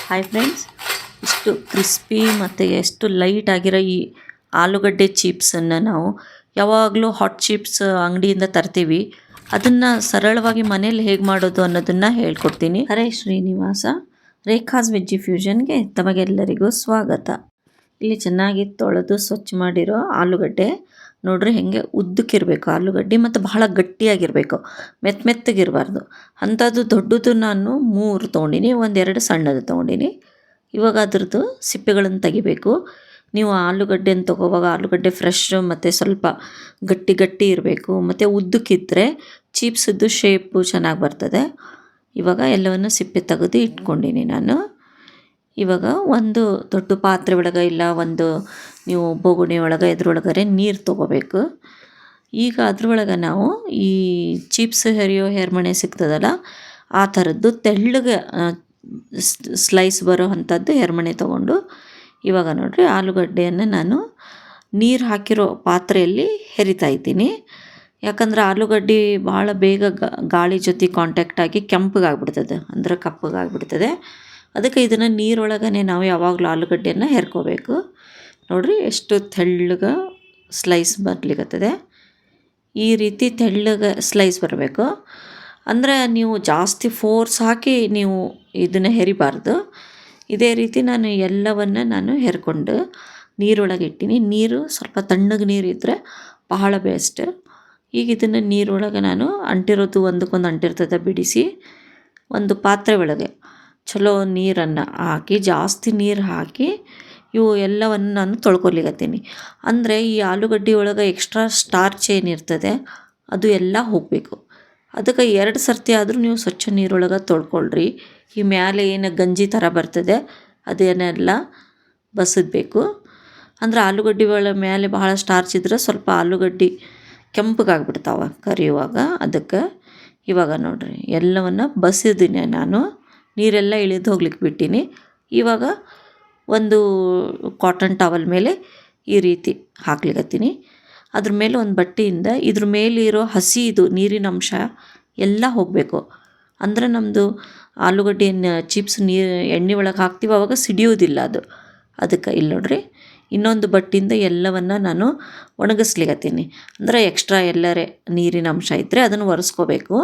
Hi friends, ಇಷ್ಟು crispy ಮತ್ತು ಎಷ್ಟು ಲೈಟ್ ಆಗಿರೋ ಈ ಆಲೂಗಡ್ಡೆ ಚಿಪ್ಸನ್ನು ನಾವು ಯಾವಾಗಲೂ ಹಾಟ್ ಚಿಪ್ಸ್ ಅಂಗಡಿಯಿಂದ ತರ್ತೀವಿ. ಅದನ್ನು ಸರಳವಾಗಿ ಮನೇಲಿ ಹೇಗೆ ಮಾಡೋದು ಅನ್ನೋದನ್ನು ಹೇಳ್ಕೊಡ್ತೀನಿ. ಹರೇ ಶ್ರೀನಿವಾಸ, ರೇಖಾಸ್ ವೆಜ್ಜಿ ಫ್ಯೂಷನ್ಗೆ ತಮಗೆಲ್ಲರಿಗೂ ಸ್ವಾಗತ. ಇಲ್ಲಿ ಚೆನ್ನಾಗಿ ತೊಳೆದು ಸ್ವಚ್ಛ ಮಾಡಿರೋ ಆಲೂಗಡ್ಡೆ ನೋಡ್ರಿ, ಹೆಂಗೆ ಉದ್ದಕ್ಕಿರಬೇಕು ಆಲೂಗಡ್ಡೆ, ಮತ್ತು ಬಹಳ ಗಟ್ಟಿಯಾಗಿರಬೇಕು, ಮೆತ್ತಗಿರಬಾರ್ದು. ಅಂಥದ್ದು ದೊಡ್ಡದು ನಾನು 3 ತೊಗೊಂಡಿನಿ, 1-2 ಸಣ್ಣದು ತೊಗೊಂಡಿನಿ. ಇವಾಗ ಅದ್ರದ್ದು ಸಿಪ್ಪೆಗಳನ್ನು ತೆಗಿಬೇಕು. ನೀವು ಆಲೂಗಡ್ಡೆನ ತೊಗೋವಾಗ ಆಲೂಗಡ್ಡೆ ಫ್ರೆಶ್ ಮತ್ತು ಸ್ವಲ್ಪ ಗಟ್ಟಿ ಇರಬೇಕು, ಮತ್ತು ಉದ್ದಕ್ಕಿದ್ದರೆ ಚೀಪ್ಸದ್ದು ಶೇಪು ಚೆನ್ನಾಗಿ ಬರ್ತದೆ. ಇವಾಗ ಎಲ್ಲವನ್ನು ಸಿಪ್ಪೆ ತೆಗೆದು ಇಟ್ಕೊಂಡಿನಿ ನಾನು. ಇವಾಗ ಒಂದು ದೊಡ್ಡ ಪಾತ್ರೆ ಒಳಗೆ ಇಲ್ಲ ಒಂದು ನೀವು ಬೋಗುಣಿ ಒಳಗೆ ಎದ್ರೊಳಗರೆ ನೀರು ತೊಗೋಬೇಕು. ಈಗ ಅದ್ರೊಳಗೆ ನಾವು ಈ ಚಿಪ್ಸ್ ಹೆರಿಯೋ ಹೆರ್ಮಣೆ ಸಿಗ್ತದಲ್ಲ, ಆ ಥರದ್ದು ತೆಳ್ಳಗೆ ಸ್ಲೈಸ್ ಬರೋ ಅಂಥದ್ದು ಹೆರ್ಮಣೆ ತೊಗೊಂಡು ಇವಾಗ ನೋಡಿರಿ ಆಲೂಗಡ್ಡೆಯನ್ನು ನಾನು ನೀರು ಹಾಕಿರೋ ಪಾತ್ರೆಯಲ್ಲಿ ಹೆರಿತಾ ಇದ್ದೀನಿ. ಯಾಕಂದ್ರೆ ಆಲೂಗಡ್ಡೆ ಭಾಳ ಬೇಗ ಗಾಳಿ ಜೊತೆ ಕಾಂಟ್ಯಾಕ್ಟ್ ಆಗಿ ಕೆಂಪಗಾಗ್ಬಿಡ್ತದೆ, ಅಂದ್ರೆ ಕಪ್ಪಗಾಗ್ಬಿಡ್ತದೆ. ಅದಕ್ಕೆ ಇದನ್ನು ನೀರೊಳಗನೆ ನಾವು ಯಾವಾಗಲೂ ಆಲೂಗಡ್ಡೆಯನ್ನು ಹೆರ್ಕೋಬೇಕು. ನೋಡಿರಿ ಎಷ್ಟು ತೆಳ್ಳಗೆ ಸ್ಲೈಸ್ ಬರ್ಲಿಕ್ಕತ್ತದೆ. ಈ ರೀತಿ ತೆಳ್ಳಗೆ ಸ್ಲೈಸ್ ಬರಬೇಕು. ಅಂದರೆ ನೀವು ಜಾಸ್ತಿ ಫೋರ್ಸ್ ಹಾಕಿ ನೀವು ಇದನ್ನು ಹೆರಿಬಾರ್ದು. ಇದೇ ರೀತಿ ನಾನು ಎಲ್ಲವನ್ನು ನಾನು ಹೆರ್ಕೊಂಡು ನೀರೊಳಗೆ ಇಟ್ಟಿನಿ. ನೀರು ಸ್ವಲ್ಪ ತಣ್ಣಗೆ ನೀರಿದ್ದರೆ ಬಹಳ ಬೆಸ್ಟ್. ಈಗ ಇದನ್ನು ನೀರೊಳಗೆ ನಾನು ಅಂಟಿರೋದು ಒಂದಕ್ಕೊಂದು ಅಂಟಿರ್ತದೆ ಬಿಡಿಸಿ ಒಂದು ಪಾತ್ರೆ ಒಳಗೆ ಚಲೋ ನೀರನ್ನು ಹಾಕಿ, ಜಾಸ್ತಿ ನೀರು ಹಾಕಿ ಇವು ಎಲ್ಲವನ್ನು ನಾನು ತೊಳ್ಕೊಲಿಕತ್ತೀನಿ. ಅಂದರೆ ಈ ಆಲೂಗಡ್ಡೆ ಒಳಗೆ ಎಕ್ಸ್ಟ್ರಾ ಸ್ಟಾರ್ಚ್ ಏನಿರ್ತದೆ ಅದು ಎಲ್ಲ ಹೋಗಬೇಕು. ಅದಕ್ಕೆ 2 ಸರ್ತಿ ಆದರೂ ನೀವು ಸ್ವಚ್ಛ ನೀರೊಳಗೆ ತೊಳ್ಕೊಳ್ರಿ. ಈ ಮೇಲೆ ಏನು ಗಂಜಿ ಥರ ಬರ್ತದೆ ಅದೇನೆಲ್ಲ ಬಸಿದ್ಬೇಕು. ಅಂದರೆ ಆಲೂಗಡ್ಡೆ ಮೇಲೆ ಭಾಳ ಸ್ಟಾರ್ಚ್ ಇದ್ರೆ ಸ್ವಲ್ಪ ಆಲೂಗಡ್ಡೆ ಕೆಂಪಗಾಗ್ಬಿಡ್ತಾವೆ ಕರಿಯುವಾಗ. ಅದಕ್ಕೆ ಇವಾಗ ನೋಡಿರಿ ಎಲ್ಲವನ್ನು ಬಸಿದ್ದೀನಿ ನಾನು, ನೀರೆಲ್ಲ ಇಳಿದು ಹೋಗ್ಲಿಕ್ಕೆ ಬಿಟ್ಟಿನಿ. ಇವಾಗ ಒಂದು ಕಾಟನ್ ಟವಲ್ ಮೇಲೆ ಈ ರೀತಿ ಹಾಕ್ಲಿಕತ್ತೀನಿ. ಅದ್ರ ಮೇಲೆ ಒಂದು ಬಟ್ಟೆಯಿಂದ ಇದ್ರ ಮೇಲಿರೋ ಹಸಿ ಇದು ನೀರಿನ ಅಂಶ ಎಲ್ಲ ಹೋಗಬೇಕು. ಅಂದರೆ ನಮ್ಮದು ಆಲೂಗಡ್ಡೆ ಚಿಪ್ಸ್ ಎಣ್ಣೆ ಒಳಗೆ ಹಾಕ್ತೀವಿ ಆವಾಗ ಸಿಡಿಯೋದಿಲ್ಲ ಅದು. ಅದಕ್ಕೆ ಇಲ್ಲಿ ನೋಡ್ರಿ ಇನ್ನೊಂದು ಬಟ್ಟೆಯಿಂದ ಎಲ್ಲವನ್ನು ನಾನು ಒಣಗಿಸ್ಲಿಕತ್ತೀನಿ. ಅಂದರೆ ಎಕ್ಸ್ಟ್ರಾ ಎಲ್ಲರೇ ನೀರಿನ ಅಂಶ ಇದ್ದರೆ ಅದನ್ನು ಒರೆಸ್ಕೋಬೇಕು.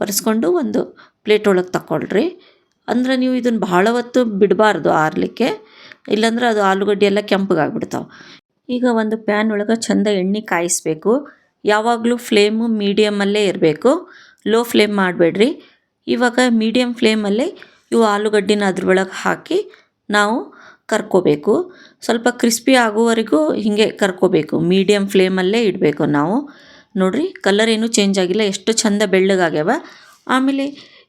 ಒರೆಸ್ಕೊಂಡು ಒಂದು ಪ್ಲೇಟ್ ಒಳಗೆ ತಗೊಳ್ರಿ. ಅಂದರೆ ನೀವು ಇದನ್ನು ಭಾಳ ಹೊತ್ತು ಬಿಡಬಾರ್ದು ಆರಲಿಕ್ಕೆ, ಇಲ್ಲಾಂದ್ರೆ ಅದು ಆಲೂಗಡ್ಡೆ ಎಲ್ಲ ಕೆಂಪಗಾಗ್ಬಿಡ್ತಾವೆ. ಈಗ ಒಂದು ಪ್ಯಾನ್ ಒಳಗೆ ಚೆಂದ ಎಣ್ಣೆ ಕಾಯಿಸಬೇಕು. ಯಾವಾಗಲೂ ಫ್ಲೇಮು ಮೀಡಿಯಮಲ್ಲೇ ಇರಬೇಕು, ಲೋ ಫ್ಲೇಮ್ ಮಾಡಬೇಡ್ರಿ. ಇವಾಗ ಮೀಡಿಯಮ್ ಫ್ಲೇಮಲ್ಲೇ ಇವು ಆಲೂಗಡ್ಡೆನ ಅದ್ರೊಳಗೆ ಹಾಕಿ ನಾವು ಕರ್ಕೋಬೇಕು. ಸ್ವಲ್ಪ ಕ್ರಿಸ್ಪಿ ಆಗೋವರೆಗೂ ಹೀಗೆ ಕರ್ಕೋಬೇಕು. ಮೀಡಿಯಮ್ ಫ್ಲೇಮಲ್ಲೇ ಇಡಬೇಕು ನಾವು. ನೋಡಿರಿ ಕಲರ್ ಏನೂ ಚೇಂಜ್ ಆಗಿಲ್ಲ, ಎಷ್ಟು ಚೆಂದ ಬೆಳ್ಳಗಾಗ್ಯಾವ. ಆಮೇಲೆ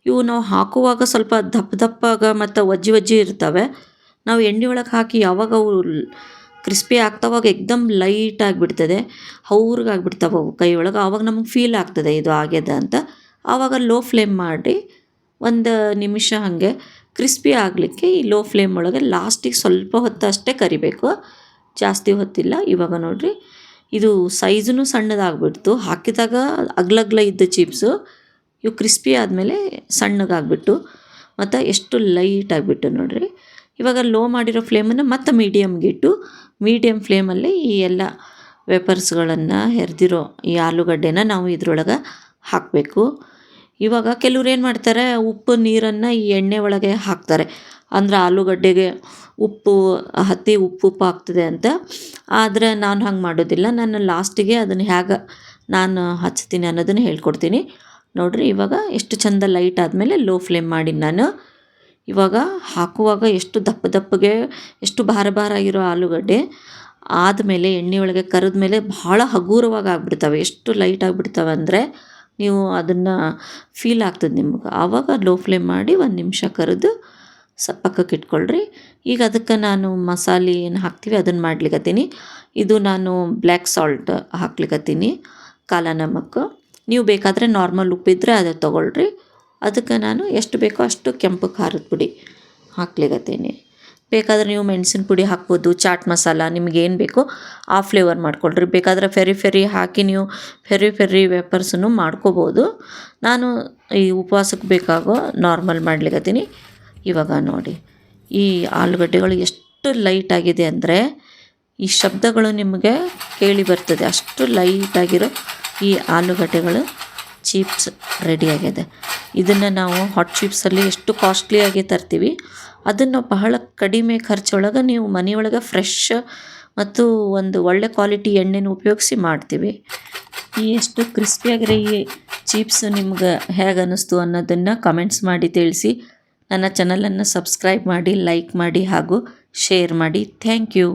ಇವು ನಾವು ಹಾಕುವಾಗ ಸ್ವಲ್ಪ ದಪ್ಪಾಗ ಮತ್ತು ವಜ್ಜಿ ಇರ್ತವೆ. ನಾವು ಎಣ್ಣೆ ಒಳಗೆ ಹಾಕಿ ಯಾವಾಗ ಅವು ಕ್ರಿಸ್ಪಿ ಆಗ್ತಾವಾಗ ಎಕ್ದಮ್ ಲೈಟ್ ಆಗಿಬಿಡ್ತದೆ, ಹೌರ್ಗಾಗ್ಬಿಡ್ತಾವೆ ಅವು ಕೈ ಒಳಗೆ. ಆವಾಗ ನಮಗೆ ಫೀಲ್ ಆಗ್ತದೆ ಇದು ಆಗ್ಯದ ಅಂತ. ಆವಾಗ ಲೋ ಫ್ಲೇಮ್ ಮಾಡಿ 1 ನಿಮಿಷ ಹಾಗೆ ಕ್ರಿಸ್ಪಿ ಆಗಲಿಕ್ಕೆ ಈ ಲೋ ಫ್ಲೇಮ್ ಒಳಗೆ ಲಾಸ್ಟಿಗೆ ಸ್ವಲ್ಪ ಹೊತ್ತು ಅಷ್ಟೇ ಕರಿಬೇಕು, ಜಾಸ್ತಿ ಹೊತ್ತಿಲ್ಲ. ಇವಾಗ ನೋಡಿರಿ ಇದು ಸೈಜೂ ಸಣ್ಣದಾಗ್ಬಿಡ್ತು. ಹಾಕಿದಾಗ ಅಗ್ಲಗ್ಲ ಇದ್ದ ಚಿಪ್ಸು ಇವು ಕ್ರಿಸ್ಪಿ ಆದಮೇಲೆ ಸಣ್ಣಗಾಗ್ಬಿಟ್ಟು ಮತ್ತು ಎಷ್ಟು ಲೈಟ್ ಆಗಿಬಿಟ್ಟು ನೋಡಿರಿ. ಇವಾಗ ಲೋ ಮಾಡಿರೋ ಫ್ಲೇಮನ್ನು ಮತ್ತೆ ಮೀಡಿಯಮ್ಗೆ ಇಟ್ಟು ಮೀಡಿಯಮ್ ಫ್ಲೇಮಲ್ಲಿ ಈ ಎಲ್ಲ ವೇಪರ್ಸ್ಗಳನ್ನು ಹೆರೆದಿರೋ ಈ ಆಲೂಗಡ್ಡೆನ ನಾವು ಇದ್ರೊಳಗೆ ಹಾಕಬೇಕು. ಇವಾಗ ಕೆಲವ್ರು ಏನು ಮಾಡ್ತಾರೆ, ಉಪ್ಪು ನೀರನ್ನು ಈ ಎಣ್ಣೆ ಒಳಗೆ ಹಾಕ್ತಾರೆ. ಅಂದರೆ ಆಲೂಗಡ್ಡೆಗೆ ಉಪ್ಪು ಹತ್ತಿ ಉಪ್ಪು ಆಗ್ತದೆ ಅಂತ. ಆದರೆ ನಾನು ಹಂಗೆ ಮಾಡೋದಿಲ್ಲ. ನಾನು ಲಾಸ್ಟಿಗೆ ಅದನ್ನು ಹೇಗೆ ನಾನು ಹಚ್ತೀನಿ ಅನ್ನೋದನ್ನು ಹೇಳ್ಕೊಡ್ತೀನಿ. ನೋಡಿರಿ ಇವಾಗ ಎಷ್ಟು ಚೆಂದ ಲೈಟ್ ಆದಮೇಲೆ ಲೋ ಫ್ಲೇಮ್ ಮಾಡಿ ನಾನು ಇವಾಗ ಹಾಕುವಾಗ ಎಷ್ಟು ದಪ್ಪಗೆ ಎಷ್ಟು ಭಾರ ಆಗಿರೋ ಆಲೂಗಡ್ಡೆ ಆದಮೇಲೆ ಎಣ್ಣೆ ಒಳಗೆ ಕರೆದ ಮೇಲೆ ಭಾಳ ಹಗುರವಾಗಿ ಆಗ್ಬಿಡ್ತವೆ. ಎಷ್ಟು ಲೈಟ್ ಆಗಿಬಿಡ್ತವೆ ಅಂದರೆ ನೀವು ಅದನ್ನು ಫೀಲ್ ಆಗ್ತದೆ ನಿಮ್ಗೆ. ಆವಾಗ ಲೋ ಫ್ಲೇಮ್ ಮಾಡಿ 1 ನಿಮಿಷ ಕರೆದು ಪಕ್ಕಕ್ಕೆ ಇಟ್ಕೊಳ್ರಿ. ಈಗ ಅದಕ್ಕೆ ನಾನು ಮಸಾಲೆ ಏನು ಹಾಕ್ತೀವಿ ಅದನ್ನು ಮಾಡ್ಲಿಕತ್ತೀನಿ. ಇದು ನಾನು ಬ್ಲ್ಯಾಕ್ ಸಾಲ್ಟ್ ಹಾಕ್ಲಿಕತ್ತೀನಿ, ಕಾಲ ನಮಕ್. ನೀವು ಬೇಕಾದರೆ ನಾರ್ಮಲ್ ಉಪ್ಪಿದ್ರೆ ಅದು ತೊಗೊಳ್ರಿ. ಅದಕ್ಕೆ ನಾನು ಎಷ್ಟು ಬೇಕೋ ಅಷ್ಟು ಕೆಂಪು ಖಾರದ ಪುಡಿ ಹಾಕ್ಲಿಕತ್ತೀನಿ. ಬೇಕಾದರೆ ನೀವು ಮೆಣಸಿನ ಪುಡಿ ಹಾಕ್ಬೋದು, ಚಾಟ್ ಮಸಾಲ ನಿಮಗೇನು ಬೇಕೋ ಆ ಫ್ಲೇವರ್ ಮಾಡ್ಕೊಳ್ರಿ. ಬೇಕಾದರೆ ಫೆರಿ ಹಾಕಿ ನೀವು ಫೆರಿ ವೇಪರ್ಸನ್ನು ಮಾಡ್ಕೋಬೋದು. ನಾನು ಈ ಉಪವಾಸಕ್ಕೆ ಬೇಕಾಗೋ ನಾರ್ಮಲ್ ಮಾಡ್ಲಿಕತ್ತೀನಿ. ಇವಾಗ ನೋಡಿ ಈ ಆಲೂಗಡ್ಡೆಗಳು ಎಷ್ಟು ಲೈಟಾಗಿದೆ ಅಂದರೆ ಈ ಶಬ್ದಗಳು ನಿಮಗೆ ಕೇಳಿ ಬರ್ತದೆ, ಅಷ್ಟು ಲೈಟಾಗಿರೋ ಈ ಆಲೂಗಡ್ಡೆಗಳು ಚೀಪ್ಸ್ ರೆಡಿಯಾಗಿದೆ. ಇದನ್ನು ನಾವು ಹಾಟ್ ಚಿಪ್ಸಲ್ಲಿ ಎಷ್ಟು ಕಾಸ್ಟ್ಲಿಯಾಗಿ ತರ್ತೀವಿ, ಅದನ್ನು ಬಹಳ ಕಡಿಮೆ ಖರ್ಚೊಳಗೆ ನೀವು ಮನೆಯೊಳಗೆ ಫ್ರೆಶ್ ಮತ್ತು ಒಂದು ಒಳ್ಳೆ ಕ್ವಾಲಿಟಿ ಎಣ್ಣೆನ ಉಪಯೋಗಿಸಿ ಮಾಡ್ತೀವಿ. ಈ ಎಷ್ಟು ಕ್ರಿಸ್ಪಿಯಾಗಿರೋ ಈ ಚಿಪ್ಸ್ ನಿಮ್ಗೆ ಹೇಗೆ ಅನ್ನಿಸ್ತು ಅನ್ನೋದನ್ನು ಕಮೆಂಟ್ಸ್ ಮಾಡಿ ತಿಳಿಸಿ. ನನ್ನ ಚಾನಲನ್ನು ಸಬ್ಸ್ಕ್ರೈಬ್ ಮಾಡಿ, ಲೈಕ್ ಮಾಡಿ ಹಾಗೂ ಶೇರ್ ಮಾಡಿ. Thank you.